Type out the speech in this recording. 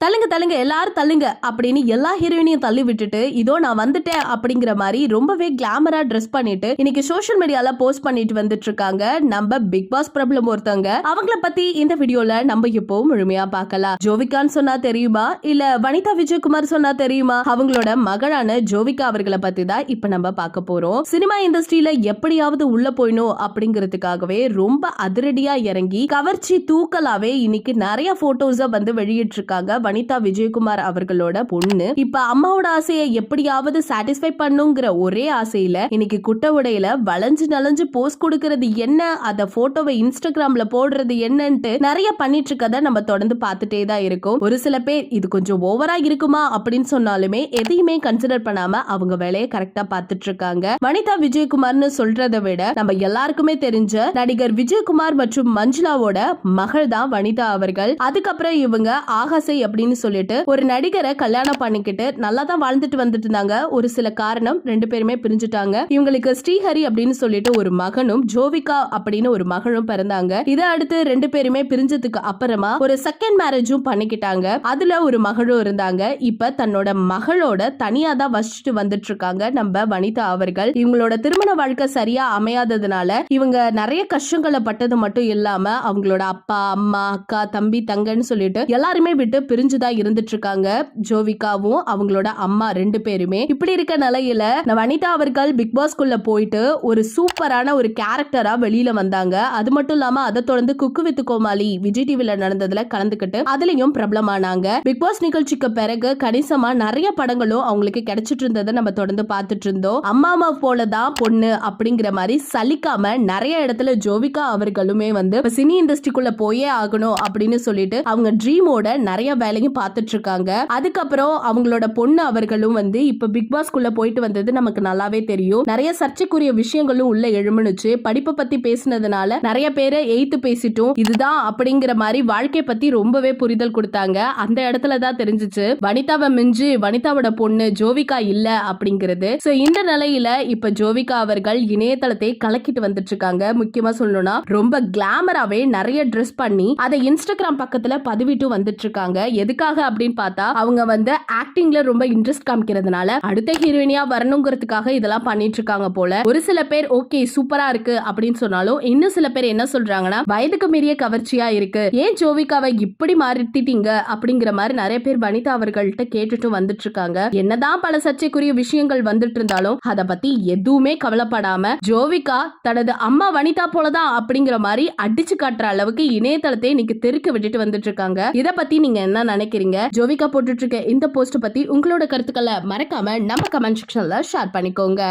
தள்ளுங்க தள்ளுங்க எல்லாரும் தள்ளுங்க அப்படின்னு எல்லா ஹீரோயினையும் தள்ளி விட்டுட்டு இதோ நான் வந்துட்டேன் அப்படிங்கிற மாதிரி ரொம்பவே கிளாமரா ட்ரெஸ் பண்ணிட்டு இன்னைக்கு சோஷியல் மீடியால போஸ்ட் பண்ணிட்டு வந்துட்டு இருக்காங்க நம்ம பிக் பாஸ் பிரபலம் ஒருத்தவங்க. அவங்கள பத்தி இந்த வீடியோல நம்ம இப்போ முழுமையா பார்க்கலாம். ஜோவிகான்னு சொன்னா தெரியுமா, இல்ல வனிதா விஜயகுமார் சொன்னா தெரியுமா? அவங்களோட மகளான ஜோவிகா அவர்களை பத்தி தான் இப்ப நம்ம பார்க்க போறோம். சினிமா இண்டஸ்ட்ரியில எப்படியாவது உள்ள போயணும் அப்படிங்கிறதுக்காகவே ரொம்ப அதிரடியா இறங்கி கவர்ச்சி தூக்கலாவே இன்னைக்கு நிறைய போட்டோஸ வந்து வெளியிட்டு இருக்காங்க வனிதா விஜயகுமார் அவர்களோட பொண்ணு. இப்ப அம்மாவோட ஆசையை எப்படியாவது சாட்டிஸ்ஃபை பண்ணுங்கிற ஒரே ஆசையில இன்னைக்கு குட்ட உடையில வளைஞ்சு நலஞ்சு போஸ்ட் கொடுக்கறது என்ன, அத போட்டோவை இன்ஸ்டாகிராம்ல போடுறது என்னன்ட்டு நிறைய பண்ணிட்டு இருக்கத நம்ம தொடர்ந்து பார்த்துட்டே தான் இருக்கும். ஒரு சில பேர் இது கொஞ்சம் ஓவரா இருக்குமா அப்படின்னு சொன்னாலுமே எதையுமே கன்சிடர் பண்ணாம அவங்க வேலையை கரெக்டா பார்த்துட்டு இருக்காங்க. வனிதா விஜயகுமார்னு சொல்றதை விட நம்ம எல்லாருக்குமே தெரிஞ்ச நடிகர் விஜயகுமார் மற்றும் மஞ்சுளாவோட மகள் தான் வனிதா அவர்கள். அதுக்கப்புறம் இவங்க ஆகாசை அப்படின்னு சொல்லிட்டு ஒரு நடிகரை கல்யாணம் பண்ணிக்கிட்டு நல்லா தான் வாழ்ந்துட்டு வந்துட்டு இருந்தாங்க. ஒரு சில காரணம் ரெண்டு பேருமே பிரிஞ்சுட்டாங்க. இவங்களுக்கு ஸ்ரீஹரி அப்படின்னு சொல்லிட்டு ஒரு மகனும் ஜோவிகா அப்படின்னு ஒரு மகளும் பிறந்தாங்க. இதை அடுத்து ரெண்டு பேருமே பிரிஞ்சதுக்கு அப்புறமா ஒரு செகண்ட் மேரேஜும் பண்ணிக்கிட்டாங்க. அதுல ஒரு மகளும் இருந்தாங்க. இப்ப தன்னோட மகளோட தனியா தான் வசிச்சுட்டு வந்துட்டு இருக்காங்க நம்ம வனிதா அவர்கள். இவங்களோட திருமண வாழ்க்கை சரியா அமையாததுனால இவங்க நிறைய கஷ்டங்களை பட்டது மட்டும் இல்லாம அவங்களோட அப்பா அம்மா அக்கா தம்பி தங்கன்னு சொல்லிட்டு எல்லாருமே விட்டு பிரிஞ்சுதான் இருந்துட்டு இருக்காங்க. ஜோவிகாவும் அவங்களோட அம்மா ரெண்டு பேருமே. இப்படி இருக்க நிலையில வனிதா அவர்கள் பிக் பாஸ்குள்ள போயிட்டு ஒரு சூப்பரான ஒரு கேரக்டரா வெளியில வந்தாங்க. அது மட்டும் இல்லாம அதை தொடர்ந்து குக்கு வித் கோமாளி விஜய் டிவில நடந்ததுல கலந்துக்கிட்டு அதுலயும் பிரபலமானாங்க. பிக் பாஸ் நிகழ்ச்சிக்கு பிறகு கணிசமா நிறைய படங்களும் அவங்களுக்கு கிடைச்சிட்டு இருந்ததை நம்ம தொடர்ந்து பார்த்துட்டு இருந்தோம். அம்மா போலதான் பொண்ணு அப்படிங்கிற மாதிரி சலிக்காம நிறைய இடத்துல ஜோவிகா அவர்களுமே வந்து சினி இண்டஸ்ட்ரிக்குள்ள போயே ஆகணும் அப்படின்னு சொல்லிட்டு அவங்க ட்ரீமோட நிறைய வேலையும் பார்த்துட்டு இருக்காங்க. அதுக்கப்புறம் அவங்களோட பொண்ணு அவர்களும் வந்து இப்ப பிக் பாஸ்குள்ள போயிட்டு வந்தது நமக்கு நல்லாவே தெரியும். நிறைய சர்ச்சைக்குரிய விஷயங்களும் உள்ள எழுமணுச்சு. படிப்பை பத்தி பேசினதுனால நிறைய பேரை எய்த்து பேசிட்டும் இதுதான் அப்படிங்கிற மாதிரி வாழ்க்கை பத்தி ரொம்பவே புரிதல் கொடுத்தாங்க. அந்த இடத்துல தான் தெரிஞ்சிச்சு வனிதாவை மிஞ்சு வனிதாவோட பொண்ணு ஜோவிகா இல்ல அப்படிங்கிறது. சோ இந்த நிலையில இப்ப ஜோவிகா அவர்கள் இணையதளத்தை கலக்கிட்டு வந்துட்டு இருக்காங்க. முக்கியமா சொல்லணும்னா ரொம்ப கிளாமராவே நிறைய ட்ரெஸ் பண்ணி அதை இன்ஸ்டாகிராம் பக்கத்துல பதிவிட்டு வந்துட்டு இருக்காங்க. எதுக்காக அப்படின்னு பார்த்தா அவங்க வந்து ஆக்டிங்ல ரொம்ப இன்ட்ரெஸ்ட் காமிக்கிறதுனால அடுத்த ஹீரோயினியா வரணுங்கிறதுக்காக இதெல்லாம் பண்ணிட்டு இருக்காங்க போல. ஒரு சில பேர் ஓகே சூப்பரா இருக்கு அப்படின்னு சொன்னாலும் இன்னும் சில பேர் என்ன சொல்றாங்கன்னா வயதுக்கு மீறிய கவர்ச்சியா இருக்கு, ஏன் ஜோவிகாவை இப்படி மாறிட்டீங்க அப்படிங்கிற மாதிரி நிறைய பேர் வனிதா அவர்கள்ட்ட கேட்டுட்டு வந்துட்டு இருக்காங்க. என்னதான் பல சர்ச்சைக்குரிய விஷயங்கள் வந்துட்டு இருந்தாலும் அதை பத்தி எதுவுமே கவலைப்படாம ஜோவிகா தனது அம்மா வனிதா போலதான் அப்படிங்கிற மாதிரி அடிச்சு காட்டுற அளவுக்கு இணையதளத்தை இன்னைக்கு தெருக்க விட்டுட்டு வந்துட்டு இருக்காங்க. இத பத்தி நீங்க என்ன நினைக்கிறீங்க? ஜோவிகா போட்டுட்டு இருக்க இந்த போஸ்ட் பத்தி உங்களோட கருத்துக்களை மறக்காம நம்ம கமெண்ட் செக்ஷன்ல ஷேர் பண்ணிக்கோங்க.